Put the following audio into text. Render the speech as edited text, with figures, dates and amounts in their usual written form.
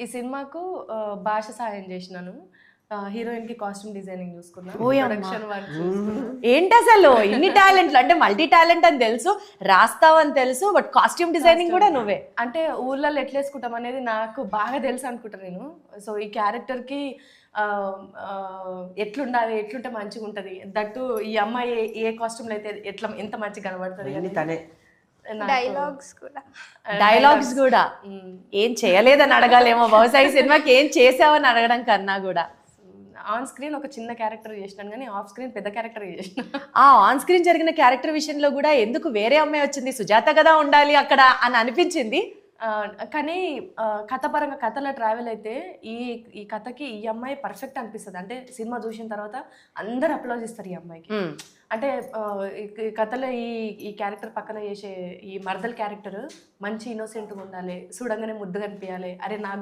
ఈ సినిమాకు భాష సాయం చేసినాను. హీరోయిన్ కి కాస్ట్యూమ్ డిజైనింగ్ చూసుకున్నా, ప్రొడక్షన్ వర్క్ చూసుకున్నా. ఏంటి అసలు ఇన్ని టాలెంట్లు, అంటే మల్టీ టాలెంట్ అని తెలుసు, రాస్తావని తెలుసు, బట్ కాస్ట్యూమ్ డిజైనింగ్ కూడా నువ్వే. అంటే ఊర్లలో ఎట్లా వేసుకుంటాం అనేది నాకు బాగా తెలుసు అనుకుంటా నేను. సో ఈ క్యారెక్టర్ కి ఎట్లుండాలి, ఎట్లుంటే మంచిగా ఉంటది, దట్టు ఈ అమ్మాయి ఏ కాస్ట్యూమ్ లో అయితే ఎట్లా ఎంత మంచిగా కనబడుతుంది. తనే డైలాగ్స్ కూడా ఏం చేయలేదని అడగాలేమో బహుశా, ఈ సినిమాకి ఏం చేసావని అడగడం కన్నా కూడా. ఆన్ స్క్రీన్ ఒక చిన్న క్యారెక్టర్ చేసినాను, కానీ ఆఫ్ స్క్రీన్ పెద్ద క్యారెక్టర్ చేసిన. ఆ ఆన్ స్క్రీన్ జరిగిన క్యారెక్టర్ విషయంలో కూడా ఎందుకు వేరే అమ్మాయి వచ్చింది, సుజాత కదా ఉండాలి అక్కడ అని అనిపించింది. కానీ కథపరంగా కథలో ట్రావెల్ అయితే ఈ కథకి ఈ అమ్మాయి పర్ఫెక్ట్ అనిపిస్తుంది. అంటే సినిమా చూసిన తర్వాత అందరు అప్లాజ్ ఇస్తారు ఈ అమ్మాయికి. అంటే ఈ కథలో ఈ క్యారెక్టర్ పక్కన చేసే ఈ మర్దల్ క్యారెక్టర్ మంచి ఇన్నోసెంట్గా ఉండాలి, చూడంగానే ముద్దుగా అనిపించాలి, అరే నాకు కూడా